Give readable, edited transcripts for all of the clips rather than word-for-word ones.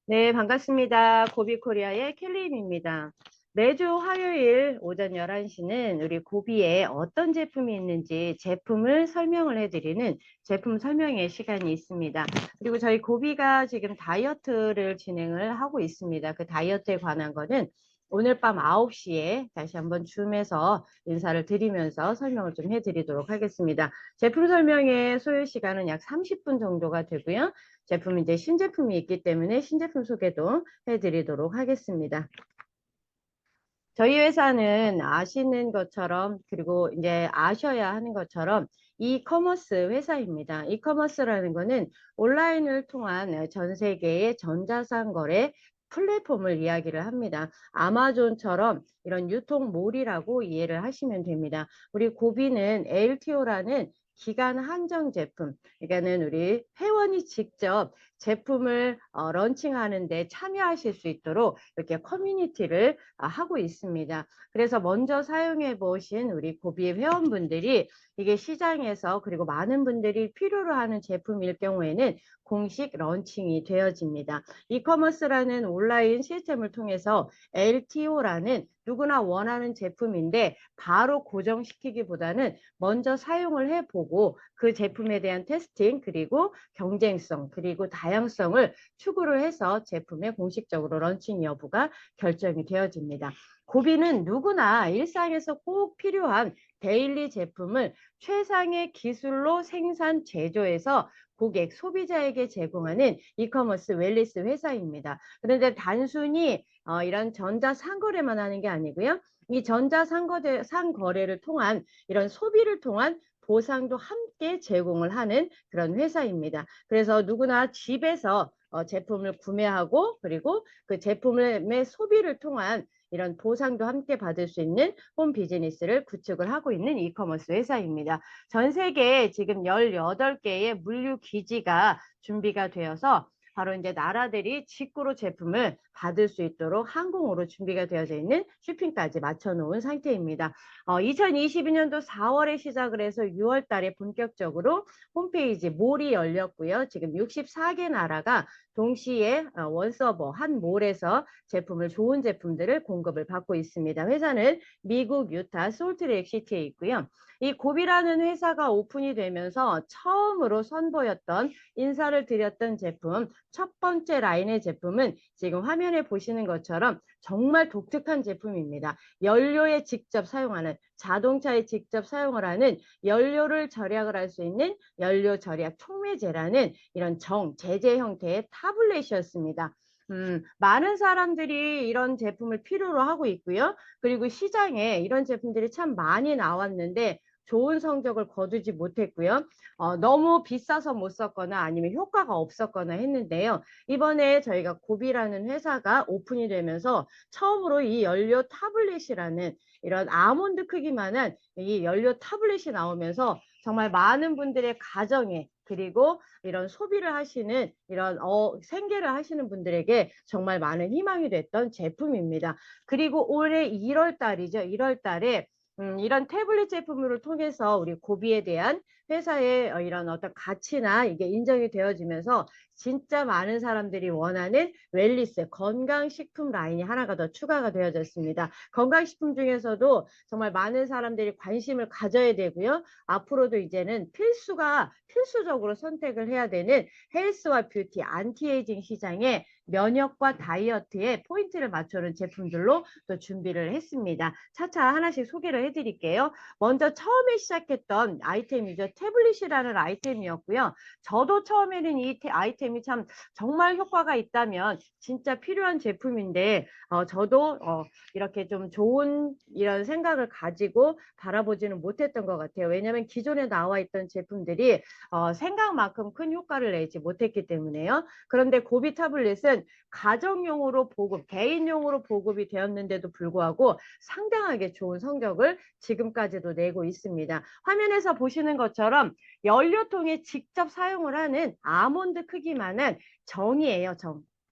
네, 반갑습니다. 고비코리아의 켈리입니다. 매주 화요일 오전 11시는 우리 고비에 어떤 제품이 있는지 제품을 설명을 해드리는 제품 설명회 시간이 있습니다. 그리고 저희 고비가 지금 다이어트를 진행을 하고 있습니다. 그 다이어트에 관한 거는 오늘 밤 9시에 다시 한번 줌에서 인사를 드리면서 설명을 좀 해드리도록 하겠습니다. 제품 설명회 소요 시간은 약 30분 정도가 되고요. 제품 이제 신제품이 있기 때문에 신제품 소개도 해드리도록 하겠습니다. 저희 회사는 아시는 것처럼 그리고 이제 아셔야 하는 것처럼 이커머스 회사입니다. 이커머스라는 거는 온라인을 통한 전 세계의 전자상 거래 플랫폼을 이야기를 합니다. 아마존처럼 이런 유통몰이라고 이해를 하시면 됩니다. 우리 고비는 LTO라는 기간 한정 제품, 그러니까는 우리 회원이 직접 제품을 런칭하는데 참여하실 수 있도록 이렇게 커뮤니티를 하고 있습니다. 그래서 먼저 사용해 보신 우리 고비 회원분들이 이게 시장에서 그리고 많은 분들이 필요로 하는 제품일 경우에는 공식 런칭이 되어집니다. 이커머스라는 온라인 시스템을 통해서 LTO라는 누구나 원하는 제품인데 바로 고정시키기보다는 먼저 사용을 해보고 그 제품에 대한 테스팅 그리고 경쟁성 그리고 다양성을 추구를 해서 제품의 공식적으로 런칭 여부가 결정이 되어집니다. 고비는 누구나 일상에서 꼭 필요한 데일리 제품을 최상의 기술로 생산 제조해서 고객, 소비자에게 제공하는 이커머스 웰리스 회사입니다. 그런데 단순히 이런 전자상거래만 하는 게 아니고요. 이 전자상거래를 통한 이런 소비를 통한 보상도 함께 제공을 하는 그런 회사입니다. 그래서 누구나 집에서 제품을 구매하고 그리고 그 제품의 소비를 통한 이런 보상도 함께 받을 수 있는 홈 비즈니스를 구축을 하고 있는 이커머스 회사입니다. 전 세계에 지금 18개의 물류 기지가 준비가 되어서 바로 이제 나라들이 직구로 제품을 받을 수 있도록 항공으로 준비가 되어져 있는 쇼핑까지 맞춰놓은 상태입니다. 2022년도 4월에 시작을 해서 6월 달에 본격적으로 홈페이지 몰이 열렸고요. 지금 64개 나라가 동시에 원서버 한 몰에서 제품을 좋은 제품들을 공급을 받고 있습니다. 회사는 미국 유타 솔트레이크 시티에 있고요. 이 고비라는 회사가 오픈이 되면서 처음으로 선보였던 인사를 드렸던 제품 첫 번째 라인의 제품은 지금 화면에 보시는 것처럼 정말 독특한 제품입니다. 연료에 직접 사용하는 자동차에 직접 사용을 하는 연료를 절약을 할 수 있는 연료 절약 촉매제라는 이런 제제 형태의 타블렛이었습니다. 많은 사람들이 이런 제품을 필요로 하고 있고요. 그리고 시장에 이런 제품들이 참 많이 나왔는데 좋은 성적을 거두지 못했고요. 너무 비싸서 못 썼거나 아니면 효과가 없었거나 했는데요. 이번에 저희가 고비라는 회사가 오픈이 되면서 처음으로 이 연료 타블렛이라는 이런 아몬드 크기만한 이 연료 타블렛이 나오면서 정말 많은 분들의 가정에 그리고 이런 소비를 하시는 이런 생계를 하시는 분들에게 정말 많은 희망이 됐던 제품입니다. 그리고 올해 1월 달이죠. 1월 달에 이런 태블릿 제품을 통해서 우리 고비에 대한 회사의 이런 어떤 가치나 이게 인정이 되어지면서 진짜 많은 사람들이 원하는 웰리스 건강식품 라인이 하나가 더 추가가 되어졌습니다. 건강식품 중에서도 정말 많은 사람들이 관심을 가져야 되고요. 앞으로도 이제는 필수적으로 선택을 해야 되는 헬스와 뷰티, 안티에이징 시장에 면역과 다이어트에 포인트를 맞추는 제품들로 또 준비를 했습니다. 차차 하나씩 소개를 해드릴게요. 먼저 처음에 시작했던 아이템이죠. 태블릿이라는 아이템이었고요. 저도 처음에는 이 아이템이 참 정말 효과가 있다면 진짜 필요한 제품인데 저도 이렇게 좀 좋은 이런 생각을 가지고 바라보지는 못했던 것 같아요. 왜냐하면 기존에 나와 있던 제품들이 생각만큼 큰 효과를 내지 못했기 때문에요. 그런데 고비 타블렛은 가정용으로 보급, 개인용으로 보급이 되었는데도 불구하고 상당하게 좋은 성적을 지금까지도 내고 있습니다. 화면에서 보시는 것처럼 연료통에 직접 사용을 하는 아몬드 크기만한 정이에요.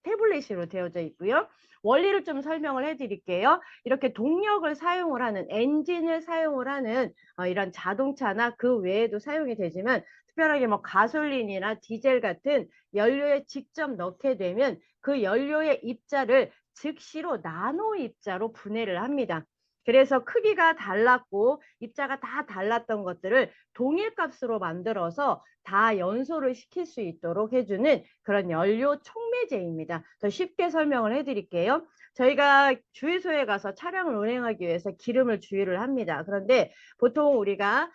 태블릿으로 되어져 있고요. 원리를 좀 설명을 해드릴게요. 이렇게 동력을 사용을 하는 엔진을 사용을 하는 이런 자동차나 그 외에도 사용이 되지만 특별하게 뭐 가솔린이나 디젤 같은 연료에 직접 넣게 되면 그 연료의 입자를 즉시로 나노 입자로 분해를 합니다. 그래서 크기가 달랐고 입자가 다 달랐던 것들을 동일 값으로 만들어서 다 연소를 시킬 수 있도록 해주는 그런 연료 촉매제입니다. 더 쉽게 설명을 해드릴게요. 저희가 주유소에 가서 차량을 운행하기 위해서 기름을 주유를 합니다. 그런데 보통 우리가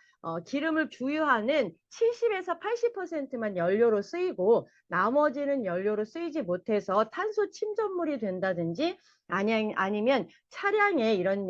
기름을 주유하는 70에서 80%만 연료로 쓰이고 나머지는 연료로 쓰이지 못해서 탄소 침전물이 된다든지 아니면 차량에 이런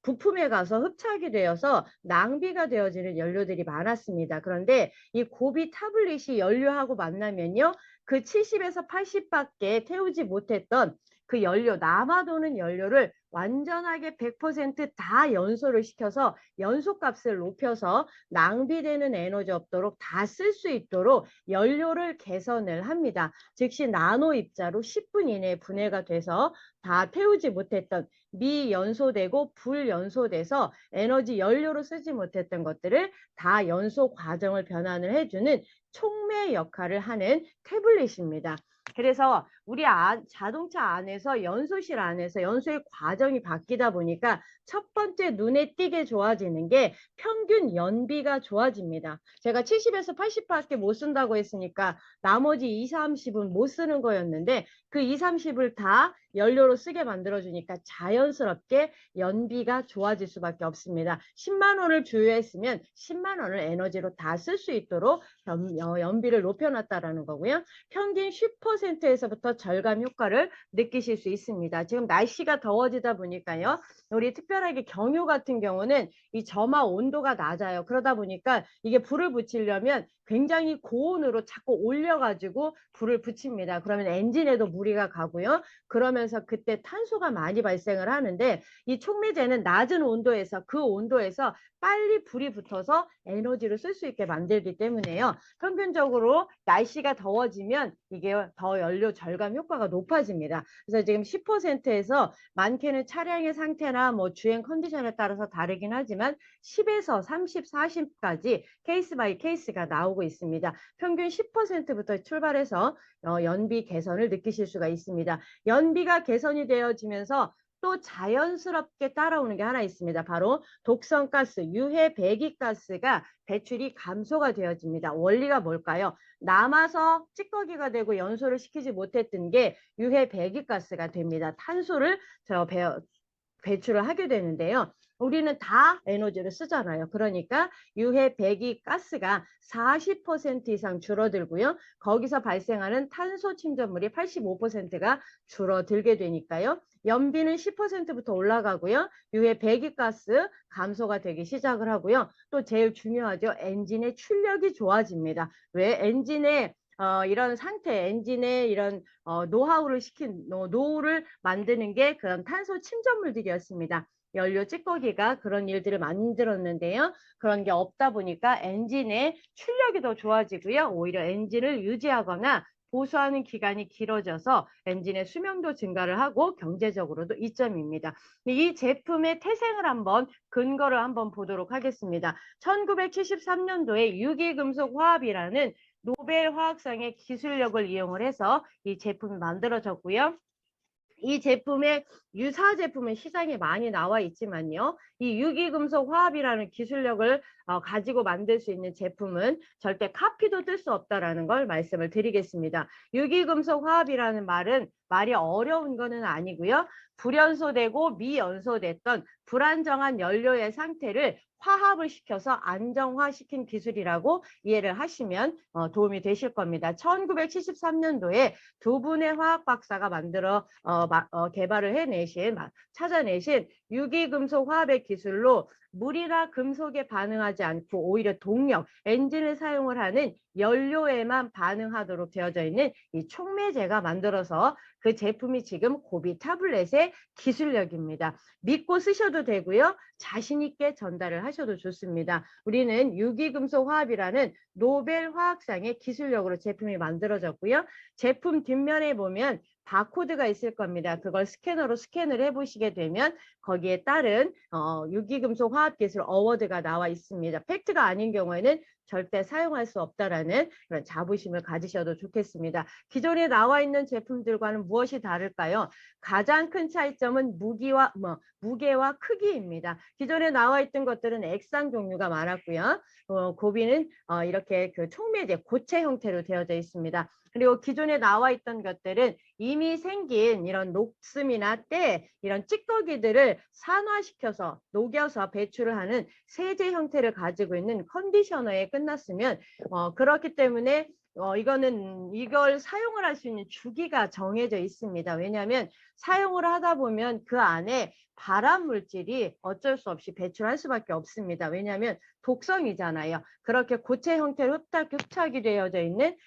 부품에 가서 흡착이 되어서 낭비가 되어지는 연료들이 많았습니다. 그런데 이 고비 타블릿이 연료하고 만나면요. 그 70에서 80밖에 태우지 못했던 그 연료, 남아도는 연료를 완전하게 100%다 연소를 시켜서 연소값을 높여서 낭비되는 에너지 없도록 다 쓸 수 있도록 연료를 개선을 합니다. 즉시 나노 입자로 10분 이내에 분해가 돼서 다 태우지 못했던 미연소되고 불연소돼서 에너지 연료로 쓰지 못했던 것들을 다 연소 과정을 변환을 해주는 촉매 역할을 하는 태블릿입니다. 그래서 우리 자동차 안에서 연소실 안에서 연소의 과정이 바뀌다 보니까 첫 번째 눈에 띄게 좋아지는 게 평균 연비가 좋아집니다. 제가 70에서 80밖에 못 쓴다고 했으니까 나머지 2, 30은 못 쓰는 거였는데 그 2, 30을 다 연료로 쓰게 만들어주니까 자연스럽게 연비가 좋아질 수밖에 없습니다. 10만 원을 주유했으면 10만 원을 에너지로 다 쓸 수 있도록 연비를 높여놨다라는 거고요. 평균 10%에서부터 절감 효과를 느끼실 수 있습니다. 지금 날씨가 더워지다 보니까요. 우리 특별하게 경유 같은 경우는 이 점화 온도가 낮아요. 그러다 보니까 이게 불을 붙이려면 굉장히 고온으로 자꾸 올려가지고 불을 붙입니다. 그러면 엔진에도 무리가 가고요. 그러면서 그때 탄소가 많이 발생을 하는데 이 촉매제는 낮은 온도에서 그 온도에서 빨리 불이 붙어서 에너지를 쓸 수 있게 만들기 때문에요. 평균적으로 날씨가 더워지면 이게 더 연료 절감 효과가 높아집니다. 그래서 지금 10%에서 많게는 차량의 상태나 뭐 주행 컨디션에 따라서 다르긴 하지만 10에서 30, 40까지 케이스 바이 케이스가 나오고 있습니다. 평균 10%부터 출발해서 연비 개선을 느끼실 수가 있습니다. 연비가 개선이 되어지면서 또 자연스럽게 따라오는 게 하나 있습니다. 바로 독성가스, 유해 배기가스가 배출이 감소가 되어집니다. 원리가 뭘까요? 남아서 찌꺼기가 되고 연소를 시키지 못했던 게 유해 배기가스가 됩니다. 탄소를 배출을 하게 되는데요. 우리는 다 에너지를 쓰잖아요. 그러니까 유해 배기가스가 40% 이상 줄어들고요. 거기서 발생하는 탄소 침전물이 85%가 줄어들게 되니까요. 연비는 10%부터 올라가고요. 유해 배기가스 감소가 되기 시작을 하고요. 또 제일 중요하죠. 엔진의 출력이 좋아집니다. 왜? 엔진의 이런 상태, 엔진의 이런 노하우를 노후를 만드는 게 그런 탄소 침전물들이었습니다. 연료 찌꺼기가 그런 일들을 만들었는데요. 그런 게 없다 보니까 엔진의 출력이 더 좋아지고요. 오히려 엔진을 유지하거나 보수하는 기간이 길어져서 엔진의 수명도 증가를 하고 경제적으로도 이점입니다. 이 제품의 태생을 근거를 한번 보도록 하겠습니다. 1973년도에 유기금속 화합이라는 노벨 화학상의 기술력을 이용을 해서 이 제품이 만들어졌고요. 이 제품의 유사 제품은 시장에 많이 나와 있지만요. 이 유기금속 화합이라는 기술력을 가지고 만들 수 있는 제품은 절대 카피도 뜰 수 없다라는 걸 말씀을 드리겠습니다. 유기금속 화합이라는 말이 어려운 거는 아니고요. 불연소되고 미연소됐던 불안정한 연료의 상태를 화합을 시켜서 안정화시킨 기술이라고 이해를 하시면 도움이 되실 겁니다. 1973년도에 두 분의 화학 박사가 개발을 찾아내신 유기금속 화합의 기술로 물이나 금속에 반응하지 않고 오히려 동력, 엔진을 사용을 하는 연료에만 반응하도록 되어져 있는 이 촉매제가 만들어서 그 제품이 지금 고비 타블렛의 기술력입니다. 믿고 쓰셔도 되고요. 자신 있게 전달을 하셔도 좋습니다. 우리는 유기금속 화합이라는 노벨 화학상의 기술력으로 제품이 만들어졌고요. 제품 뒷면에 보면 바코드가 있을 겁니다. 그걸 스캐너로 스캔을 해보시게 되면 거기에 따른 유기금속 화합기술 어워드가 나와 있습니다. 팩트가 아닌 경우에는 절대 사용할 수 없다라는 그런 자부심을 가지셔도 좋겠습니다. 기존에 나와 있는 제품들과는 무엇이 다를까요? 가장 큰 차이점은 무게와 크기입니다. 기존에 나와 있던 것들은 액상 종류가 많았고요. 고비는 이렇게 그 촉매제, 고체 형태로 되어져 있습니다. 그리고 기존에 나와 있던 것들은 이미 생긴 이런 녹습이나 때 이런 찌꺼기들을 산화시켜서 녹여서 배출을 하는 세제 형태를 가지고 있는 컨디셔너에 끝났으면 그렇기 때문에 이걸 사용을 할 수 있는 주기가 정해져 있습니다. 왜냐하면 사용을 하다 보면 그 안에 발암 물질이 어쩔 수 없이 배출할 수밖에 없습니다. 왜냐하면 독성이잖아요. 그렇게 고체 형태로 흡착이 되어져 있는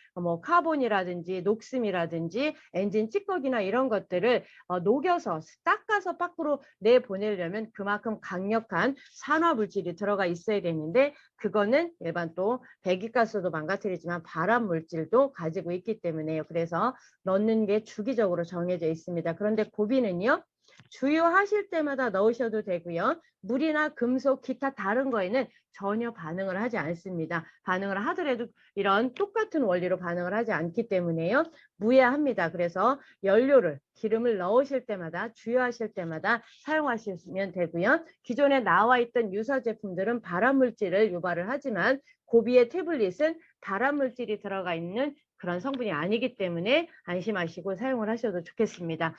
카본이라든지 녹슨이라든지 엔진 찌꺼기나 이런 것들을 녹여서 닦아서 밖으로 내보내려면 그만큼 강력한 산화 물질이 들어가 있어야 되는데 그거는 일반 또 배기가스도 망가뜨리지만 발암 물질도 가지고 있기 때문에요. 그래서 넣는 게 주기적으로 정해져 있습니다. 그런데 고비는요. 주유하실 때마다 넣으셔도 되고요. 물이나 금속, 기타 다른 거에는 전혀 반응을 하지 않습니다. 반응을 하더라도 이런 똑같은 원리로 반응을 하지 않기 때문에요. 무해합니다. 그래서 연료를, 기름을 넣으실 때마다, 주유하실 때마다 사용하시면 되고요. 기존에 나와 있던 유사 제품들은 발암물질을 유발을 하지만 고비의 태블릿은 발암물질이 들어가 있는 그런 성분이 아니기 때문에 안심하시고 사용을 하셔도 좋겠습니다.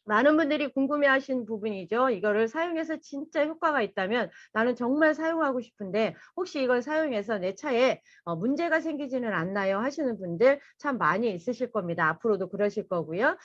많은 분들이 궁금해하신 부분이죠. 이거를 사용해서 진짜 효과가 있다면 나는 정말 사용하고 싶은데 혹시 이걸 사용해서 내 차에 문제가 생기지는 않나요? 하시는 분들 참 많이 있으실 겁니다. 앞으로도 그러실 거고요.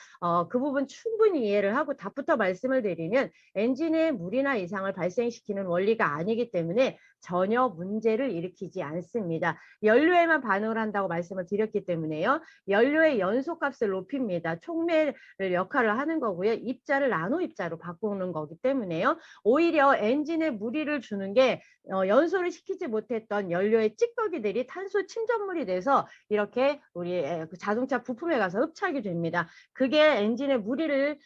그 부분 충분히 이해를 하고 답부터 말씀을 드리면 엔진에 물이나 이상을 발생시키는 원리가 아니기 때문에 전혀 문제를 일으키지 않습니다. 연료에만 반응을 한다고 말씀을 드렸기 때문에요. 연료의 연소값을 높입니다. 촉매를 역할을 하는 거고요. 입자를 나노 입자로 바꾸는 거기 때문에요. 오히려 엔진에 무리를 주는 게 연소를 시키지 못했던 연료의 찌꺼기들이 탄소 침전물이 돼서 이렇게 우리 자동차 부품에 가서 흡착이 됩니다. 그게 엔진에 무리를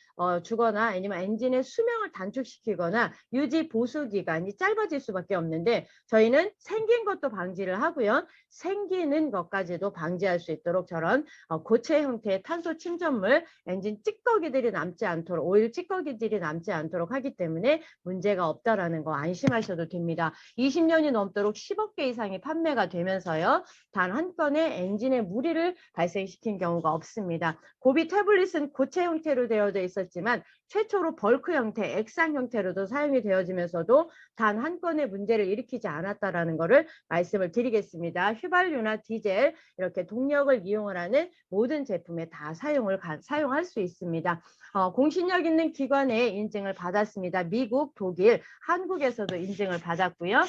주거나 아니면 엔진의 수명을 단축시키거나 유지 보수 기간이 짧아질 수밖에 없는데 저희는 생긴 것도 방지를 하고요. 생기는 것까지도 방지할 수 있도록 저런 고체 형태의 탄소 침전물, 엔진 찌꺼기들이 남지 않도록, 오일 찌꺼기들이 남지 않도록 하기 때문에 문제가 없다라는 거 안심하셔도 됩니다. 20년이 넘도록 10억 개 이상이 판매가 되면서요. 단 한 건의 엔진에 무리를 발생시킨 경우가 없습니다. 고비 태블릿은 고체 형태로 되어져 있었지만 최초로 벌크 형태, 액상 형태로도 사용이 되어지면서도 단 한 건의 문제를 일으키지 않았다라는 것을 말씀을 드리겠습니다. 휘발유나 디젤 이렇게 동력을 이용을 하는 모든 제품에 다 사용할 수 있습니다. 공신력 있는 기관의 인증을 받았습니다. 미국, 독일, 한국에서도 인증을 받았고요.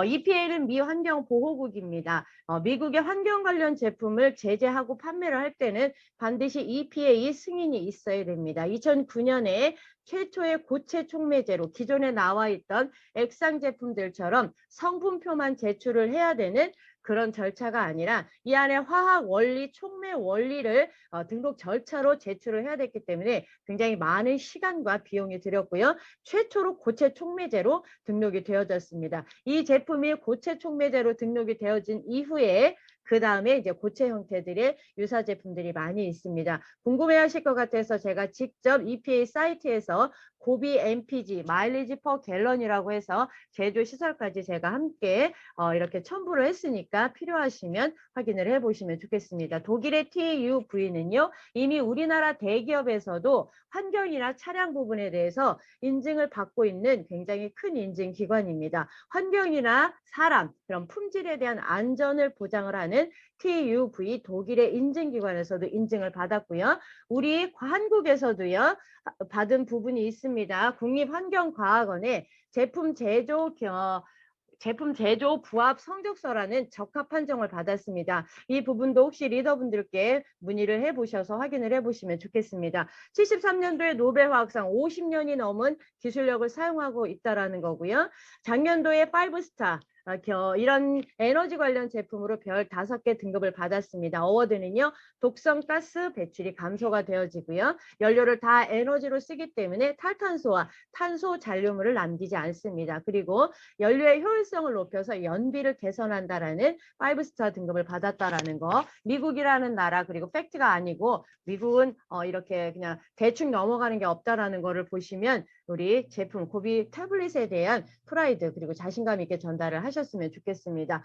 EPA는 미 환경보호국입니다. 미국의 환경 관련 제품을 제재하고 판매를 할 때는 반드시 EPA 승인이 있어야 됩니다. 2009년에 최초의 고체 촉매제로 기존에 나와 있던 액상 제품들처럼 성분표만 제출을 해야 되는 그런 절차가 아니라 이 안에 화학 원리, 촉매 원리를 등록 절차로 제출을 해야 됐기 때문에 굉장히 많은 시간과 비용이 들였고요. 최초로 고체 촉매제로 등록이 되어졌습니다. 이 제품이 고체 촉매제로 등록이 되어진 이후에 그 다음에 이제 고체 형태들의 유사 제품들이 많이 있습니다. 궁금해하실 것 같아서 제가 직접 EPA 사이트에서 고비 MPG, 마일리지 퍼 갤런이라고 해서 제조 시설까지 제가 함께 이렇게 첨부를 했으니까 필요하시면 확인을 해보시면 좋겠습니다. 독일의 TÜV는요, 이미 우리나라 대기업에서도 환경이나 차량 부분에 대해서 인증을 받고 있는 굉장히 큰 인증기관입니다. 환경이나 사람, 그런 품질에 대한 안전을 보장을 하는 TÜV 독일의 인증기관에서도 인증을 받았고요. 우리 한국에서도요, 받은 부분이 있습니다. 국립환경과학원에 제품 제조 부합 성적서라는 적합 판정을 받았습니다. 이 부분도 혹시 리더분들께 문의를 해보셔서 확인을 해보시면 좋겠습니다. 73년도에 노벨화학상 50년이 넘은 기술력을 사용하고 있다는 거고요. 작년도에 5스타 이런 에너지 관련 제품으로 별 5개 등급을 받았습니다. 어워드는요, 독성 가스 배출이 감소가 되어지고요. 연료를 다 에너지로 쓰기 때문에 탈탄소와 탄소 잔류물을 남기지 않습니다. 그리고 연료의 효율성을 높여서 연비를 개선한다라는 5스타 등급을 받았다라는 거. 미국이라는 나라 그리고 팩트가 아니고 미국은 이렇게 그냥 대충 넘어가는 게 없다라는 거를 보시면 우리 제품 고비 태블릿에 대한 프라이드 그리고 자신감 있게 전달을 하셨으면 좋겠습니다.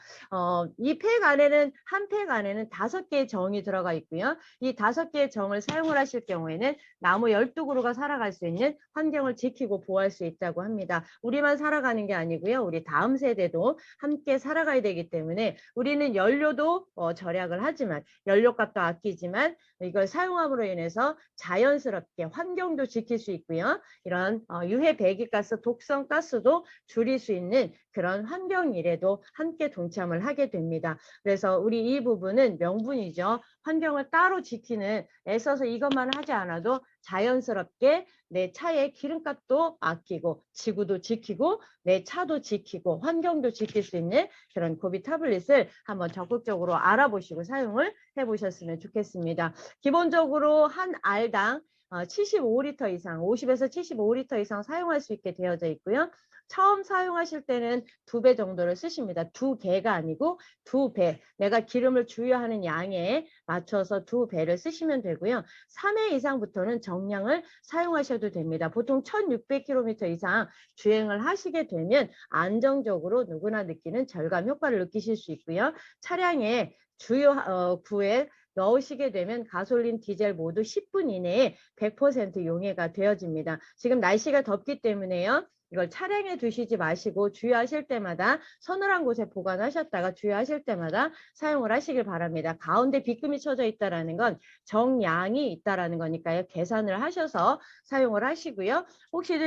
이 팩 안에는 한 팩 안에는 5개의 정이 들어가 있고요. 이 5개의 정을 사용을 하실 경우에는 나무 12그루가 살아갈 수 있는 환경을 지키고 보호할 수 있다고 합니다. 우리만 살아가는 게 아니고요. 우리 다음 세대도 함께 살아가야 되기 때문에 우리는 연료도 절약을 하지만 연료값도 아끼지만 이걸 사용함으로 인해서 자연스럽게 환경도 지킬 수 있고요. 이런 유해 배기가스, 독성 가스도 줄일 수 있는 그런 환경 일에도 함께 동참을 하게 됩니다. 그래서 우리 이 부분은 명분이죠. 환경을 따로 지키는 애써서 이것만 하지 않아도 자연스럽게 내 차의 기름값도 아끼고 지구도 지키고 내 차도 지키고 환경도 지킬 수 있는 그런 고비 타블릿을 한번 적극적으로 알아보시고 사용을 해보셨으면 좋겠습니다. 기본적으로 한 알당 75리터 이상, 50에서 75리터 이상 사용할 수 있게 되어져 있고요. 처음 사용하실 때는 2배 정도를 쓰십니다. 2개가 아니고 2배. 내가 기름을 주유하는 양에 맞춰서 2배를 쓰시면 되고요. 3회 이상부터는 정량을 사용하셔도 됩니다. 보통 1600km 이상 주행을 하시게 되면 안정적으로 누구나 느끼는 절감 효과를 느끼실 수 있고요. 차량에 주요 구에 넣으시게 되면 가솔린, 디젤 모두 10분 이내에 100% 용해가 되어집니다. 지금 날씨가 덥기 때문에요. 이걸 차량에 두시지 마시고 주유하실 때마다 서늘한 곳에 보관하셨다가 주유하실 때마다 사용을 하시길 바랍니다. 가운데 빗금이 쳐져 있다는 건 정량이 있다는 거니까요. 계산을 하셔서 사용을 하시고요. 혹시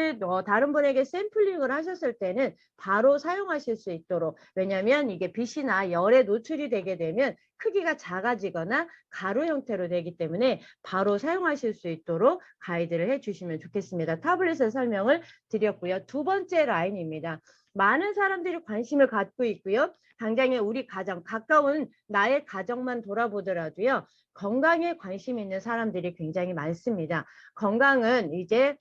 다른 분에게 샘플링을 하셨을 때는 바로 사용하실 수 있도록, 왜냐하면 이게 빛이나 열에 노출이 되게 되면 크기가 작아지거나 가루 형태로 되기 때문에 바로 사용하실 수 있도록 가이드를 해주시면 좋겠습니다. 타블릿의 설명을 드렸고요. 2번째 라인입니다. 많은 사람들이 관심을 갖고 있고요. 당장에 우리 가정, 가까운 나의 가정만 돌아보더라도요. 건강에 관심 있는 사람들이 굉장히 많습니다. 건강은 이제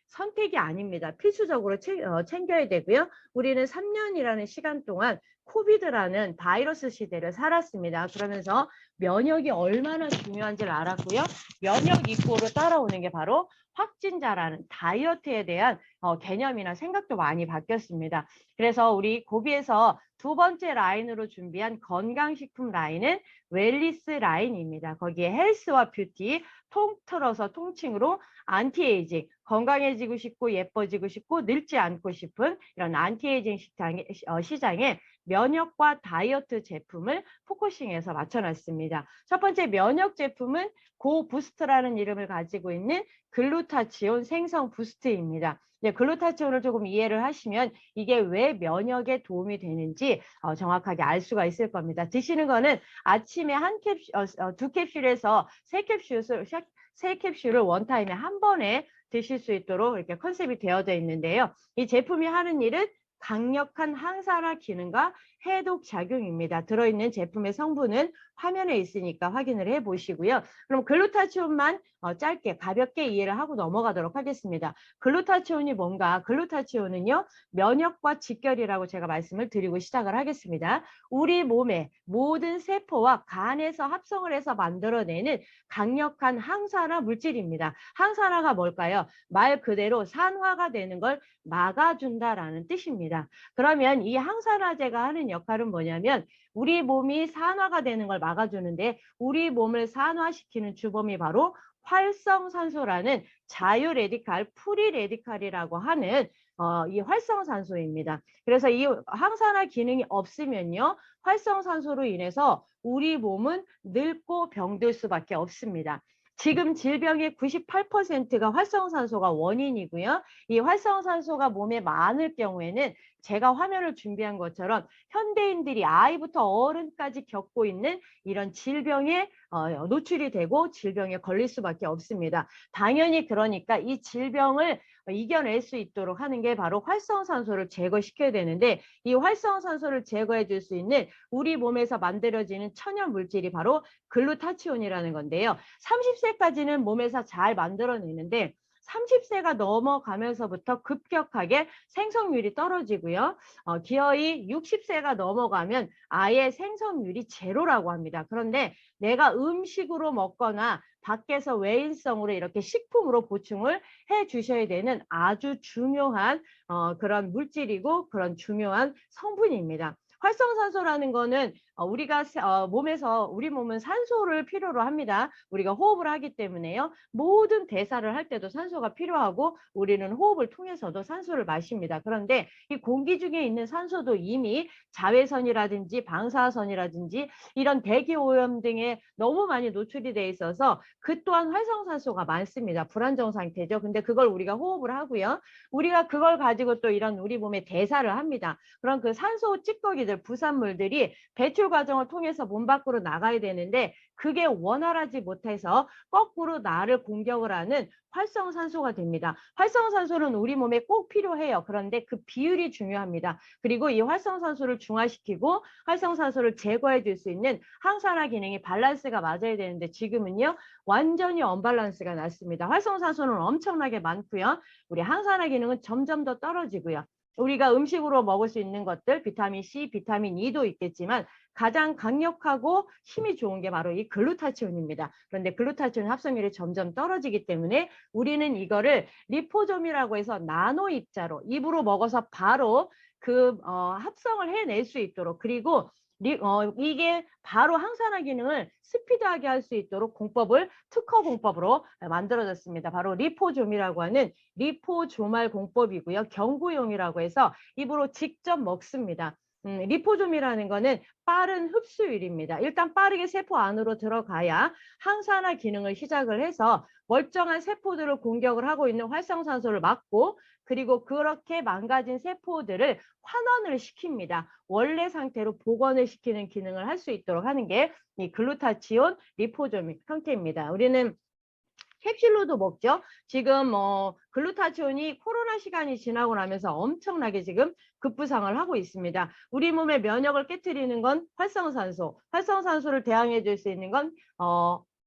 선택이 아닙니다. 필수적으로 챙겨야 되고요. 우리는 3년이라는 시간 동안 코비드라는 바이러스 시대를 살았습니다. 그러면서 면역이 얼마나 중요한지를 알았고요. 면역 입고로 따라오는 게 바로 확진자라는 다이어트에 대한 개념이나 생각도 많이 바뀌었습니다. 그래서 우리 고비에서 2번째 라인으로 준비한 건강식품 라인은 웰리스 라인입니다. 거기에 헬스와 뷰티, 통틀어서 통칭으로 안티에이징, 건강해지고 싶고 예뻐지고 싶고 늙지 않고 싶은 이런 안티에이징 시장에 면역과 다이어트 제품을 포커싱해서 맞춰놨습니다. 첫 번째 면역 제품은 고부스트라는 이름을 가지고 있는 글루타치온 생성 부스트입니다. 네, 글루타치온을 조금 이해를 하시면 이게 왜 면역에 도움이 되는지 정확하게 알 수가 있을 겁니다. 드시는 거는 아침에 두 캡슐에서 세 캡슐을 원타임에 한 번에 드실 수 있도록 이렇게 컨셉이 되어져 있는데요. 이 제품이 하는 일은 강력한 항산화 기능과 해독 작용입니다. 들어있는 제품의 성분은 화면에 있으니까 확인을 해 보시고요. 그럼 글루타치온만 짧게 가볍게 이해를 하고 넘어가도록 하겠습니다. 글루타치온이 뭔가? 글루타치온은요. 면역과 직결이라고 제가 말씀을 드리고 시작을 하겠습니다. 우리 몸의 모든 세포와 간에서 합성을 해서 만들어내는 강력한 항산화 물질입니다. 항산화가 뭘까요? 말 그대로 산화가 되는 걸 막아준다라는 뜻입니다. 그러면 이 항산화제가 하는 역할은 뭐냐면 우리 몸이 산화가 되는 걸 막아주는데 우리 몸을 산화시키는 주범이 바로 활성산소라는 자유 레디칼, 프리 레디칼이라고 하는 이 활성산소입니다. 그래서 이 항산화 기능이 없으면요. 활성산소로 인해서 우리 몸은 늙고 병들 수밖에 없습니다. 지금 질병의 98%가 활성산소가 원인이고요. 이 활성산소가 몸에 많을 경우에는 제가 화면을 준비한 것처럼 현대인들이 아이부터 어른까지 겪고 있는 이런 질병에 노출이 되고 질병에 걸릴 수밖에 없습니다. 당연히 그러니까 이 질병을 이겨낼 수 있도록 하는 게 바로 활성산소를 제거시켜야 되는데, 이 활성산소를 제거해 줄 수 있는 우리 몸에서 만들어지는 천연 물질이 바로 글루타치온이라는 건데요. 30세까지는 몸에서 잘 만들어내는데 30세가 넘어가면서부터 급격하게 생성률이 떨어지고요. 기어이 60세가 넘어가면 아예 생성률이 제로라고 합니다. 그런데 내가 음식으로 먹거나 밖에서 외인성으로 이렇게 식품으로 보충을 해 주셔야 되는 아주 중요한 그런 물질이고 그런 중요한 성분입니다. 활성산소라는 거는 우리가 몸에서 우리 몸은 산소를 필요로 합니다. 우리가 호흡을 하기 때문에요. 모든 대사를 할 때도 산소가 필요하고 우리는 호흡을 통해서도 산소를 마십니다. 그런데 이 공기 중에 있는 산소도 이미 자외선이라든지 방사선이라든지 이런 대기오염 등에 너무 많이 노출이 돼 있어서 그 또한 활성산소가 많습니다. 불안정 상태죠. 근데 그걸 우리가 호흡을 하고요. 우리가 그걸 가지고 또 이런 우리 몸에 대사를 합니다. 그럼 그 산소 찌꺼기들, 부산물들이 배출 과정을 통해서 몸 밖으로 나가야 되는데 그게 원활하지 못해서 거꾸로 나를 공격을 하는 활성산소가 됩니다. 활성산소는 우리 몸에 꼭 필요해요. 그런데 그 비율이 중요합니다. 그리고 이 활성산소를 중화시키고 활성산소를 제거해 줄 수 있는 항산화 기능이 밸런스가 맞아야 되는데 지금은요 완전히 언밸런스가 났습니다. 활성산소는 엄청나게 많고요. 우리 항산화 기능은 점점 더 떨어지고요. 우리가 음식으로 먹을 수 있는 것들 비타민 C, 비타민 E도 있겠지만 가장 강력하고 힘이 좋은 게 바로 이 글루타치온입니다. 그런데 글루타치온 합성률이 점점 떨어지기 때문에 우리는 이거를 리포좀이라고 해서 나노 입자로 입으로 먹어서 바로 그 합성을 해낼 수 있도록, 그리고 이게 바로 항산화 기능을 스피드하게 할 수 있도록 특허 공법으로 만들어졌습니다. 바로 리포좀이라고 하는 리포조말 공법이고요. 경구용이라고 해서 입으로 직접 먹습니다. 리포좀이라는 거는 빠른 흡수율입니다. 일단 빠르게 세포 안으로 들어가야 항산화 기능을 시작을 해서 멀쩡한 세포들을 공격을 하고 있는 활성산소를 막고, 그리고 그렇게 망가진 세포들을 환원을 시킵니다. 원래 상태로 복원을 시키는 기능을 할 수 있도록 하는 게 이 글루타치온 리포좀 형태입니다. 우리는 캡슐로도 먹죠. 지금 글루타치온이 코로나 시간이 지나고 나면서 엄청나게 지금 급부상을 하고 있습니다. 우리 몸의 면역을 깨트리는 건 활성산소, 활성산소를 대항해 줄 수 있는 건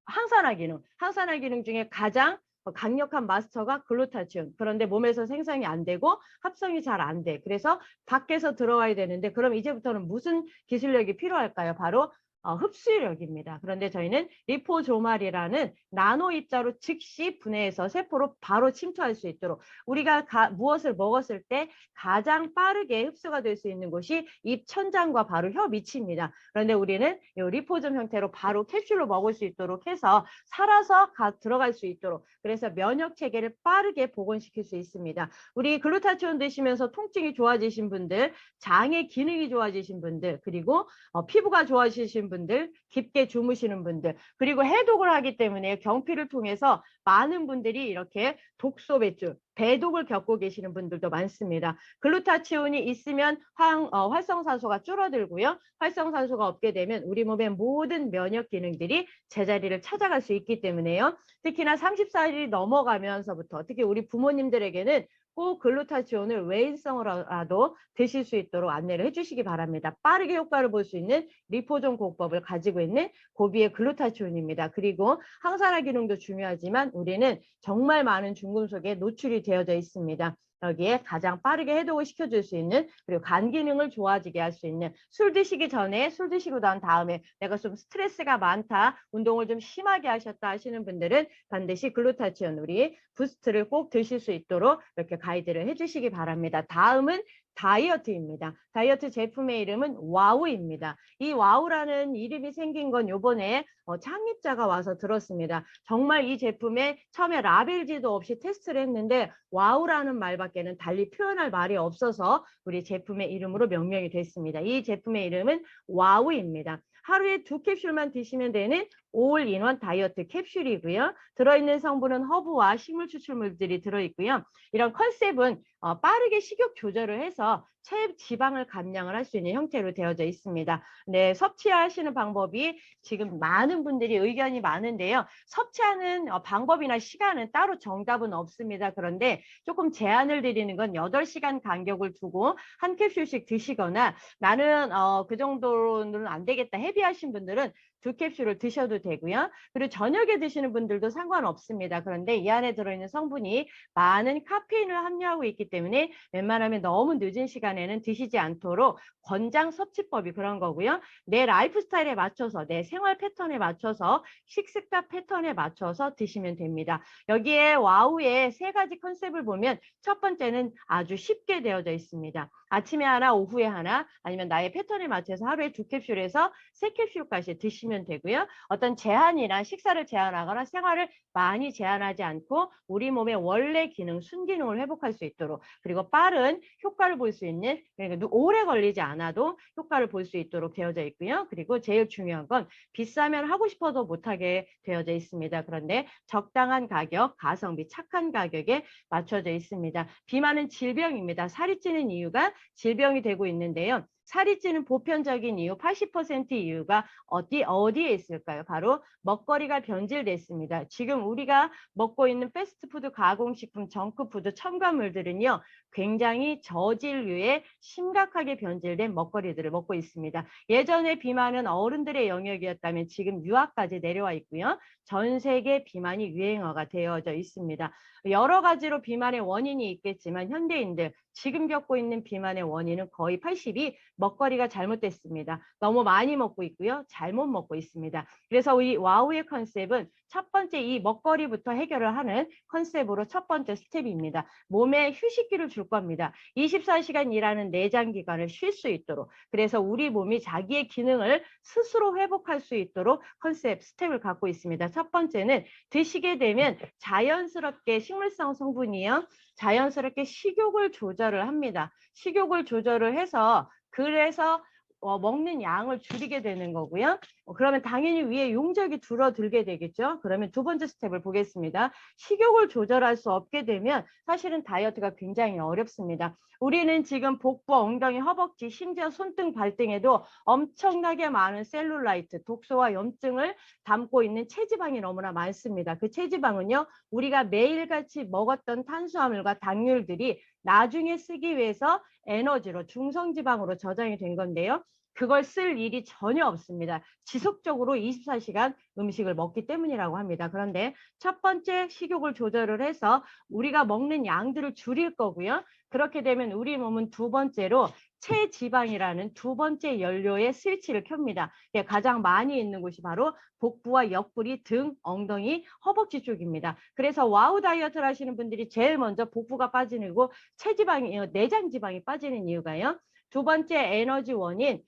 항산화 기능, 항산화 기능 중에 가장 강력한 마스터가 글루타치온. 그런데 몸에서 생성이 안 되고 합성이 잘 안 돼. 그래서 밖에서 들어와야 되는데 그럼 이제부터는 무슨 기술력이 필요할까요? 바로 흡수력입니다. 그런데 저희는 리포조말이라는 나노 입자로 즉시 분해해서 세포로 바로 침투할 수 있도록, 우리가 무엇을 먹었을 때 가장 빠르게 흡수가 될 수 있는 곳이 입 천장과 바로 혀 밑입니다. 그런데 우리는 이 리포좀 형태로 바로 캡슐로 먹을 수 있도록 해서 살아서 들어갈 수 있도록, 그래서 면역 체계를 빠르게 복원시킬 수 있습니다. 우리 글루타치온 드시면서 통증이 좋아지신 분들, 장의 기능이 좋아지신 분들, 그리고 피부가 좋아지신 분들, 깊게 주무시는 분들, 그리고 해독을 하기 때문에 경피를 통해서 많은 분들이 이렇게 독소 배출, 배독을 겪고 계시는 분들도 많습니다. 글루타치온이 있으면 활성산소가 줄어들고요. 활성산소가 없게 되면 우리 몸의 모든 면역 기능들이 제자리를 찾아갈 수 있기 때문에요. 특히나 30살이 넘어가면서부터 특히 우리 부모님들에게는 꼭 글루타치온을 외인성으로라도 드실 수 있도록 안내를 해주시기 바랍니다. 빠르게 효과를 볼 수 있는 리포좀 공법을 가지고 있는 고비의 글루타치온입니다. 그리고 항산화 기능도 중요하지만 우리는 정말 많은 중금속에 노출이 되어져 있습니다. 여기에 가장 빠르게 해독을 시켜줄 수 있는, 그리고 간 기능을 좋아지게 할 수 있는, 술 드시기 전에, 술 드시고 난 다음에 내가 좀 스트레스가 많다, 운동을 좀 심하게 하셨다 하시는 분들은 반드시 글루타치온 우리 부스트를 꼭 드실 수 있도록 이렇게 가이드를 해주시기 바랍니다. 다음은 다이어트입니다. 다이어트 제품의 이름은 와우입니다. 이 와우라는 이름이 생긴 건 요번에 창립자가 와서 들었습니다. 정말 이 제품에 처음에 라벨지도 없이 테스트를 했는데 와우라는 말밖에는 달리 표현할 말이 없어서 우리 제품의 이름으로 명명이 됐습니다. 이 제품의 이름은 와우입니다. 하루에 2캡슐만 드시면 되는 올인원 다이어트 캡슐이고요. 들어있는 성분은 허브와 식물 추출물들이 들어있고요. 이런 컨셉은 빠르게 식욕 조절을 해서 체지방을 감량을 할 수 있는 형태로 되어져 있습니다. 네, 섭취하시는 방법이 지금 많은 분들이 의견이 많은데요. 섭취하는 방법이나 시간은 따로 정답은 없습니다. 그런데 조금 제한을 드리는 건 8시간 간격을 두고 한 캡슐씩 드시거나 나는 그 정도는 안 되겠다 헤비하신 분들은 2캡슐을 드셔도 되고요. 그리고 저녁에 드시는 분들도 상관없습니다. 그런데 이 안에 들어있는 성분이 많은 카페인을 함유하고 있기 때문에 웬만하면 너무 늦은 시간에는 드시지 않도록 권장 섭취법이 그런 거고요. 내 라이프 스타일에 맞춰서 내 생활 패턴에 맞춰서 식습관 패턴에 맞춰서 드시면 됩니다. 여기에 와우의 3가지 컨셉을 보면 첫 번째는 아주 쉽게 되어져 있습니다. 아침에 하나, 오후에 하나, 아니면 나의 패턴에 맞춰서 하루에 2캡슐에서 3캡슐까지 드시면 되고요. 어떤 제한이나 식사를 제한하거나 생활을 많이 제한하지 않고 우리 몸의 원래 기능, 순기능을 회복할 수 있도록 그리고 빠른 효과를 볼 수 있는 그러니까 오래 걸리지 않아도 효과를 볼 수 있도록 되어져 있고요. 그리고 제일 중요한 건 비싸면 하고 싶어도 못하게 되어져 있습니다. 그런데 적당한 가격, 가성비, 착한 가격에 맞춰져 있습니다. 비만은 질병입니다. 살이 찌는 이유가 질병이 되고 있는데요. 살이 찌는 보편적인 이유 80% 이유가 어디에 있을까요? 바로 먹거리가 변질됐습니다. 지금 우리가 먹고 있는 패스트푸드, 가공식품, 정크푸드, 첨가물들은요. 굉장히 저질류의 심각하게 변질된 먹거리들을 먹고 있습니다. 예전에 비만은 어른들의 영역이었다면 지금 유아까지 내려와 있고요. 전 세계 비만이 유행어가 되어져 있습니다. 여러 가지로 비만의 원인이 있겠지만 현대인들 지금 겪고 있는 비만의 원인은 거의 80이 먹거리가 잘못됐습니다. 너무 많이 먹고 있고요. 잘못 먹고 있습니다. 그래서 이 와우의 컨셉은 첫 번째 이 먹거리부터 해결을 하는 컨셉으로 첫 번째 스텝입니다. 몸에 휴식기를 줄 겁니다. 24시간 일하는 내장기관을 쉴 수 있도록 그래서 우리 몸이 자기의 기능을 스스로 회복할 수 있도록 컨셉 스텝을 갖고 있습니다. 첫 번째는 드시게 되면 자연스럽게 식물성 성분이요. 자연스럽게 식욕을 조절을 합니다. 식욕을 조절을 해서 그래서 먹는 양을 줄이게 되는 거고요. 그러면 당연히 위에 용적이 줄어들게 되겠죠. 그러면 두 번째 스텝을 보겠습니다. 식욕을 조절할 수 없게 되면 사실은 다이어트가 굉장히 어렵습니다. 우리는 지금 복부, 엉덩이, 허벅지, 심지어 손등, 발등에도 엄청나게 많은 셀룰라이트, 독소와 염증을 담고 있는 체지방이 너무나 많습니다. 그 체지방은요. 우리가 매일같이 먹었던 탄수화물과 당류들이 나중에 쓰기 위해서 에너지로 중성지방으로 저장이 된 건데요. 그걸 쓸 일이 전혀 없습니다. 지속적으로 24시간 음식을 먹기 때문이라고 합니다. 그런데 첫 번째 식욕을 조절을 해서 우리가 먹는 양들을 줄일 거고요. 그렇게 되면 우리 몸은 두 번째로 체지방이라는 두 번째 연료의 스위치를 켭니다. 가장 많이 있는 곳이 바로 복부와 옆구리, 등, 엉덩이, 허벅지 쪽입니다. 그래서 와우 다이어트를 하시는 분들이 제일 먼저 복부가 빠지는 거 체지방이 내장 지방이 빠지는 이유가요. 두 번째 에너지 원인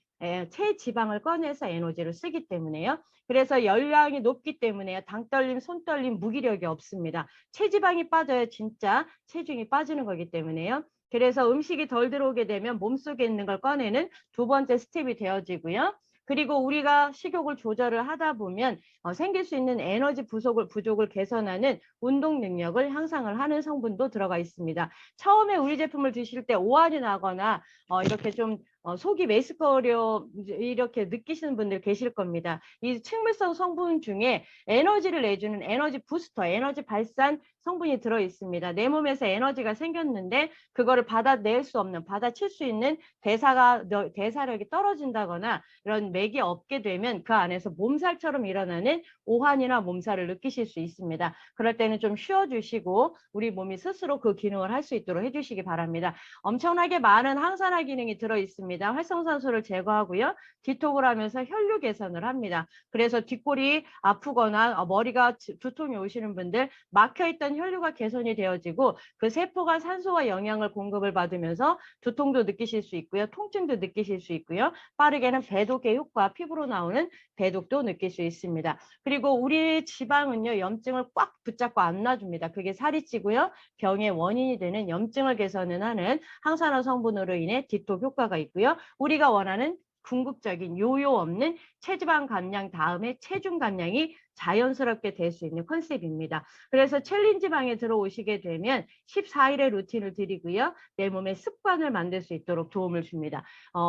체지방을 꺼내서 에너지를 쓰기 때문에요. 그래서 열량이 높기 때문에 당 떨림, 손 떨림, 무기력이 없습니다. 체지방이 빠져야 진짜 체중이 빠지는 거기 때문에요. 그래서 음식이 덜 들어오게 되면 몸속에 있는 걸 꺼내는 두 번째 스텝이 되어지고요. 그리고 우리가 식욕을 조절을 하다 보면 생길 수 있는 에너지 부족을 개선하는 운동 능력을 향상을 하는 성분도 들어가 있습니다. 처음에 우리 제품을 드실 때 오한이 나거나 이렇게 좀 속이 메스꺼려 이렇게 느끼시는 분들 계실 겁니다. 이 식물성 성분 중에 에너지를 내주는 에너지 부스터, 에너지 발산 성분이 들어 있습니다. 내 몸에서 에너지가 생겼는데 그거를 받아낼 수 없는, 받아칠 수 있는 대사력이 떨어진다거나 이런 맥이 없게 되면 그 안에서 몸살처럼 일어나는 오한이나 몸살을 느끼실 수 있습니다. 그럴 때는 좀 쉬어주시고 우리 몸이 스스로 그 기능을 할 수 있도록 해주시기 바랍니다. 엄청나게 많은 항산화 기능이 들어 있습니다. 활성산소를 제거하고요. 디톡을 하면서 혈류 개선을 합니다. 그래서 뒷골이 아프거나 머리가 두통이 오시는 분들 막혀있던 혈류가 개선이 되어지고 그 세포가 산소와 영양을 공급을 받으면서 두통도 느끼실 수 있고요. 통증도 느끼실 수 있고요. 빠르게는 배독의 효과, 피부로 나오는 배독도 느낄 수 있습니다. 그리고 우리 지방은요. 염증을 꽉 붙잡고 안 놔줍니다. 그게 살이 찌고요. 병의 원인이 되는 염증을 개선을 하는 항산화 성분으로 인해 디톡 효과가 있고요. 우리가 원하는 궁극적인 요요 없는 체지방 감량 다음에 체중 감량이 자연스럽게 될 수 있는 컨셉입니다. 그래서 챌린지 방에 들어오시게 되면 14일의 루틴을 드리고요. 내 몸의 습관을 만들 수 있도록 도움을 줍니다.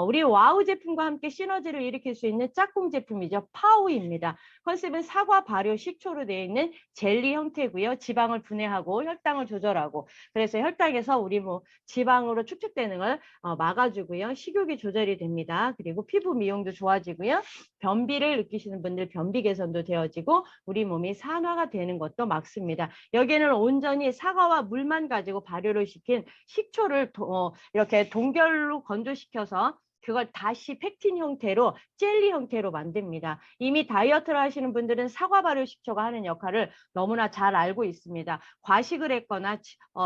우리 와우 제품과 함께 시너지를 일으킬 수 있는 짝꿍 제품이죠. 파우입니다. 컨셉은 사과 발효 식초로 되어 있는 젤리 형태고요. 지방을 분해하고 혈당을 조절하고 그래서 혈당에서 우리 뭐 지방으로 축적되는 걸 막아주고요. 식욕이 조절이 됩니다. 그리고 피부 미용도 좋아지고요. 변비를 느끼시는 분들 변비 개선도 되어지고 우리 몸이 산화가 되는 것도 막습니다. 여기에는 온전히 사과와 물만 가지고 발효를 시킨 식초를 이렇게 동결로 건조시켜서 그걸 다시 팩틴 형태로 젤리 형태로 만듭니다. 이미 다이어트를 하시는 분들은 사과 발효 식초가 하는 역할을 너무나 잘 알고 있습니다. 과식을 했거나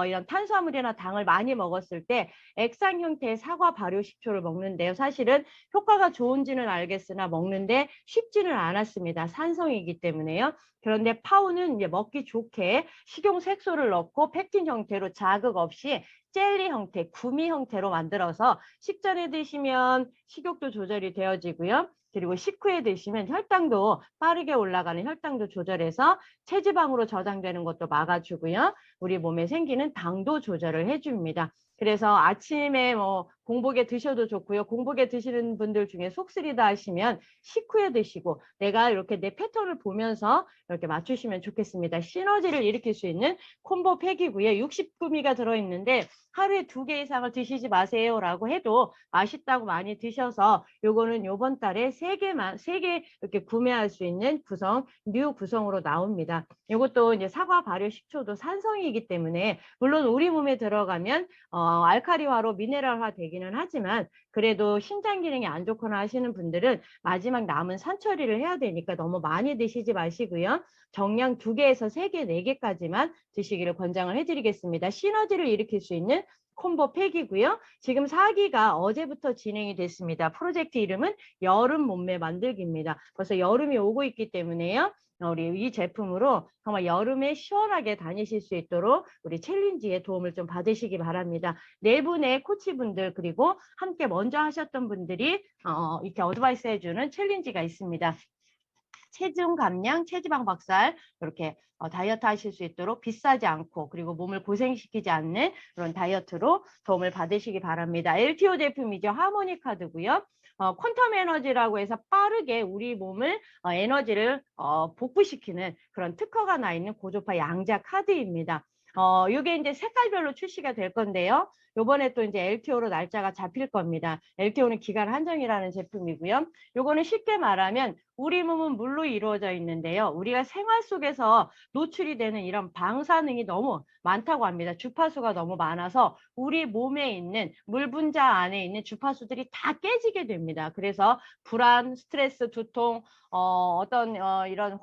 이런 탄수화물이나 당을 많이 먹었을 때 액상 형태의 사과 발효 식초를 먹는데요. 사실은 효과가 좋은지는 알겠으나 먹는데 쉽지는 않았습니다. 산성이기 때문에요. 그런데 파우는 이제 먹기 좋게 식용 색소를 넣고 팩틴 형태로 자극 없이 젤리 형태, 구미 형태로 만들어서 식전에 드시면 식욕도 조절이 되어지고요. 그리고 식후에 드시면 혈당도 빠르게 올라가는 혈당도 조절해서 체지방으로 저장되는 것도 막아주고요. 우리 몸에 생기는 당도 조절을 해줍니다. 그래서 아침에 뭐 공복에 드셔도 좋고요. 공복에 드시는 분들 중에 속 쓰리다 하시면 식후에 드시고 내가 이렇게 내 패턴을 보면서 이렇게 맞추시면 좋겠습니다. 시너지를 일으킬 수 있는 콤보 팩이고요. 60구미가 들어있는데 하루에 2개 이상을 드시지 마세요라고 해도 맛있다고 많이 드셔서 요거는 요번 달에 3개 이렇게 구매할 수 있는 뉴 구성으로 나옵니다. 이것도 이제 사과 발효 식초도 산성이기 때문에 물론 우리 몸에 들어가면 알카리화로 미네랄화 되기는 하지만 그래도 신장 기능이 안 좋거나 하시는 분들은 마지막 남은 산 처리를 해야 되니까 너무 많이 드시지 마시고요. 정량 2개에서 3개, 4개까지만 드시기를 권장을 해드리겠습니다. 시너지를 일으킬 수 있는 콤보 팩이고요. 지금 4기가 어제부터 진행이 됐습니다. 프로젝트 이름은 여름 몸매 만들기입니다. 벌써 여름이 오고 있기 때문에요. 우리 이 제품으로 정말 여름에 시원하게 다니실 수 있도록 우리 챌린지에 도움을 좀 받으시기 바랍니다. 4분의 코치분들 그리고 함께 먼저 하셨던 분들이 이렇게 어드바이스 해주는 챌린지가 있습니다. 체중 감량, 체지방 박살 이렇게 다이어트 하실 수 있도록 비싸지 않고 그리고 몸을 고생시키지 않는 그런 다이어트로 도움을 받으시기 바랍니다. LTO 제품이죠. 하모니 카드고요. 퀀텀 에너지라고 해서 빠르게 우리 몸을 에너지를 복구시키는 그런 특허가 나 있는 고주파 양자 카드입니다. 이게 이제 색깔별로 출시가 될 건데요. 요번에 또 이제 LTO로 날짜가 잡힐 겁니다. LTO는 기간 한정이라는 제품이고요. 요거는 쉽게 말하면 우리 몸은 물로 이루어져 있는데요. 우리가 생활 속에서 노출이 되는 이런 방사능이 너무 많다고 합니다. 주파수가 너무 많아서 우리 몸에 있는 물 분자 안에 있는 주파수들이 다 깨지게 됩니다. 그래서 불안, 스트레스, 두통, 이런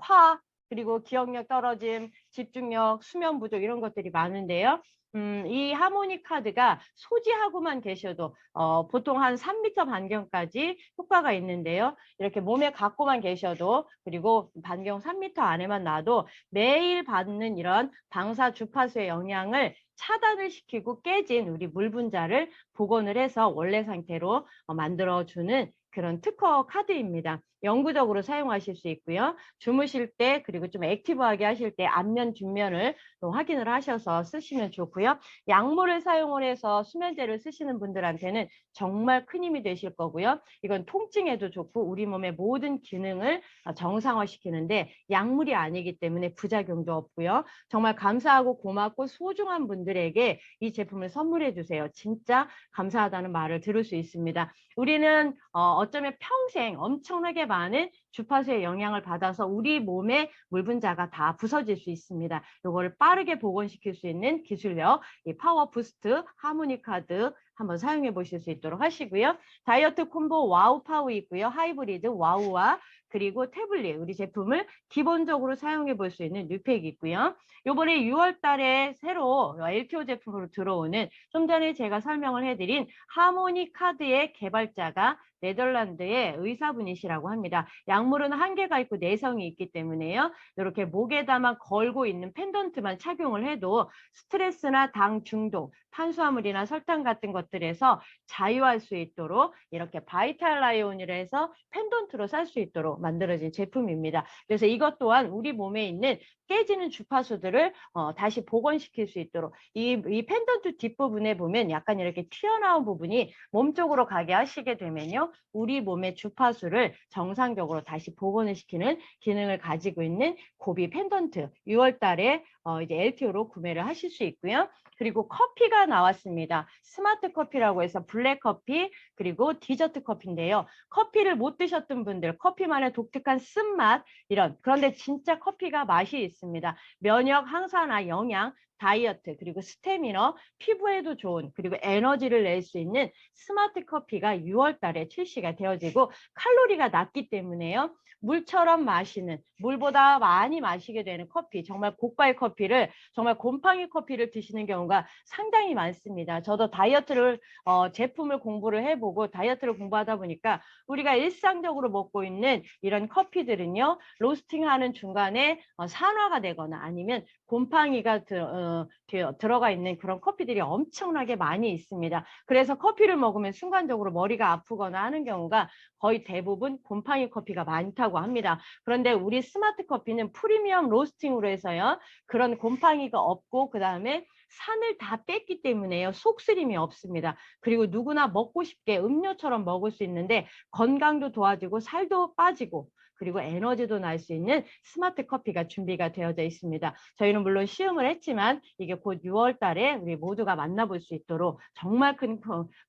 그리고 기억력 떨어짐, 집중력, 수면 부족 이런 것들이 많은데요. 이 하모니 카드가 소지하고만 계셔도 보통 한 3m 반경까지 효과가 있는데요. 이렇게 몸에 갖고만 계셔도 그리고 반경 3m 안에만 놔도 매일 받는 이런 방사 주파수의 영향을 차단을 시키고 깨진 우리 물 분자를 복원을 해서 원래 상태로 만들어주는 그런 특허 카드입니다. 영구적으로 사용하실 수 있고요. 주무실 때 그리고 좀 액티브하게 하실 때 앞면 뒷면을 확인을 하셔서 쓰시면 좋고요. 약물을 사용을 해서 수면제를 쓰시는 분들한테는 정말 큰 힘이 되실 거고요. 이건 통증에도 좋고 우리 몸의 모든 기능을 정상화시키는데 약물이 아니기 때문에 부작용도 없고요. 정말 감사하고 고맙고 소중한 분들에게 이 제품을 선물해 주세요. 진짜 감사하다는 말을 들을 수 있습니다. 우리는 어쩌면 평생 엄청나게 많은 주파수의 영향을 받아서 우리 몸의 물 분자가 다 부서질 수 있습니다. 이거를 빠르게 복원시킬 수 있는 기술력, 이 파워 부스트 하모니 카드 한번 사용해 보실 수 있도록 하시고요. 다이어트 콤보 와우 파우 있고요. 하이브리드 와우와 그리고 태블릿 우리 제품을 기본적으로 사용해 볼 수 있는 뉴팩이 있고요. 요번에 6월 달에 새로 LTO 제품으로 들어오는 좀 전에 제가 설명을 해드린 하모니 카드의 개발자가 네덜란드의 의사분이시라고 합니다. 약물은 한계가 있고 내성이 있기 때문에요. 이렇게 목에다만 걸고 있는 펜던트만 착용을 해도 스트레스나 당 중독, 탄수화물이나 설탕 같은 것들에서 자유할 수 있도록 이렇게 바이탈라이온이라 해서 펜던트로 살 수 있도록 만들어진 제품입니다. 그래서 이것 또한 우리 몸에 있는 깨지는 주파수들을 다시 복원시킬 수 있도록 이 펜던트 뒷부분에 보면 약간 이렇게 튀어나온 부분이 몸 쪽으로 가게 하시게 되면요. 우리 몸의 주파수를 정상적으로 다시 복원을 시키는 기능을 가지고 있는 고비 펜던트 6월 달에 이제 LTO로 구매를 하실 수 있고요. 그리고 커피가 나왔습니다. 스마트 커피라고 해서 블랙 커피 그리고 디저트 커피인데요. 커피를 못 드셨던 분들, 커피만의 독특한 쓴맛 그런데 진짜 커피가 맛이 있습니다. 면역 항산화, 영양, 다이어트, 그리고 스태미너, 피부에도 좋은, 그리고 에너지를 낼 수 있는 스마트 커피가 6월 달에 출시가 되어지고 칼로리가 낮기 때문에요. 물처럼 마시는, 물보다 많이 마시게 되는 커피, 정말 고가의 커피를, 정말 곰팡이 커피를 드시는 경우가 상당히 많습니다. 저도 다이어트를, 제품을 공부를 해보고 다이어트를 공부하다 보니까 우리가 일상적으로 먹고 있는 이런 커피들은요, 로스팅하는 중간에 산화가 되거나 아니면 곰팡이가 들어가 있는 그런 커피들이 엄청나게 많이 있습니다. 그래서 커피를 먹으면 순간적으로 머리가 아프거나 하는 경우가 거의 대부분 곰팡이 커피가 많다고 합니다. 그런데 우리 스마트 커피는 프리미엄 로스팅으로 해서요. 그런 곰팡이가 없고 그다음에 산을 다 뺐기 때문에요. 속쓰림이 없습니다. 그리고 누구나 먹고 싶게 음료처럼 먹을 수 있는데 건강도 도와주고 살도 빠지고 그리고 에너지도 날 수 있는 스마트 커피가 준비가 되어져 있습니다. 저희는 물론 시음을 했지만 이게 곧 6월 달에 우리 모두가 만나볼 수 있도록 정말 큰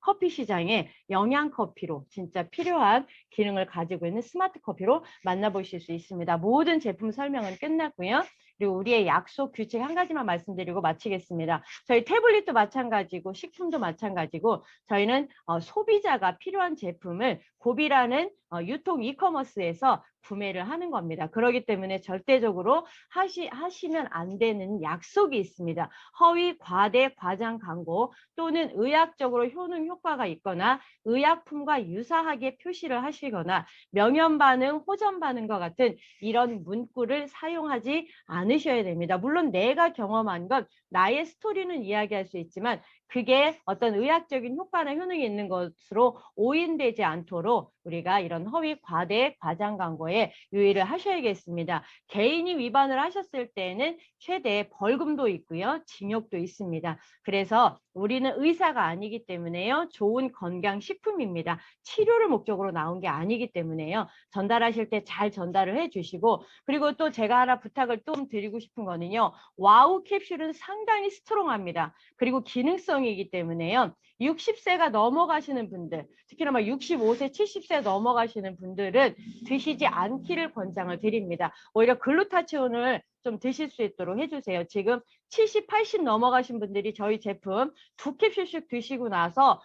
커피 시장에 영양 커피로 진짜 필요한 기능을 가지고 있는 스마트 커피로 만나보실 수 있습니다. 모든 제품 설명은 끝났고요. 그리고 우리의 약속 규칙 한 가지만 말씀드리고 마치겠습니다. 저희 태블릿도 마찬가지고 식품도 마찬가지고 저희는 소비자가 필요한 제품을 고비라는 유통 이커머스에서 구매를 하는 겁니다. 그렇기 때문에 절대적으로 하시면 안 되는 약속이 있습니다. 허위, 과대, 과장 광고 또는 의학적으로 효능 효과가 있거나 의약품과 유사하게 표시를 하시거나 명현 반응, 호전 반응과 같은 이런 문구를 사용하지 않으셔야 됩니다. 물론 내가 경험한 것, 나의 스토리는 이야기할 수 있지만 그게 어떤 의학적인 효과나 효능이 있는 것으로 오인되지 않도록 우리가 이런 허위, 과대, 과장 광고에 유의를 하셔야겠습니다. 개인이 위반을 하셨을 때는 최대 벌금도 있고요. 징역도 있습니다. 그래서 우리는 의사가 아니기 때문에요. 좋은 건강식품입니다. 치료를 목적으로 나온 게 아니기 때문에요. 전달하실 때 잘 전달을 해주시고 그리고 또 제가 하나 부탁을 좀 드리고 싶은 거는요. 와우 캡슐은 상당히 스트롱합니다. 그리고 기능성이기 때문에요. 60세가 넘어가시는 분들, 특히나 65세, 70세 넘어가시는 분들은 드시지 않기를 권장을 드립니다. 오히려 글루타치온을 좀 드실 수 있도록 해주세요. 지금 70, 80 넘어가신 분들이 저희 제품 2캡슐씩 드시고 나서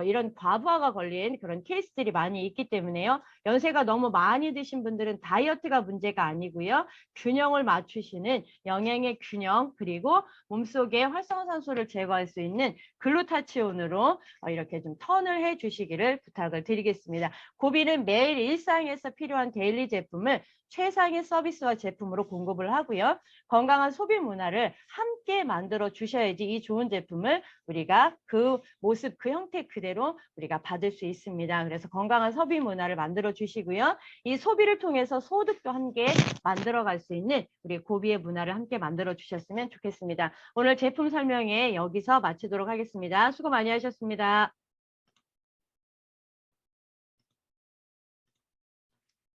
이런 과부하가 걸린 그런 케이스들이 많이 있기 때문에요. 연세가 너무 많이 드신 분들은 다이어트가 문제가 아니고요. 균형을 맞추시는 영양의 균형 그리고 몸속에 활성산소를 제거할 수 있는 글루타치온으로 이렇게 좀 턴을 해주시기를 부탁을 드리겠습니다. 고비는 매일 일상에서 필요한 데일리 제품을 최상의 서비스와 제품으로 공급을 하고요. 건강한 소비 문화를 함께 만들어 주셔야지 이 좋은 제품을 우리가 그 모습, 그 형태 그대로 우리가 받을 수 있습니다. 그래서 건강한 소비 문화를 만들어 주시고요. 이 소비를 통해서 소득도 함께 만들어 갈 수 있는 우리 고비의 문화를 함께 만들어 주셨으면 좋겠습니다. 오늘 제품 설명회 여기서 마치도록 하겠습니다. 수고 많이 하셨습니다.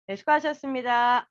네, 수고하셨습니다.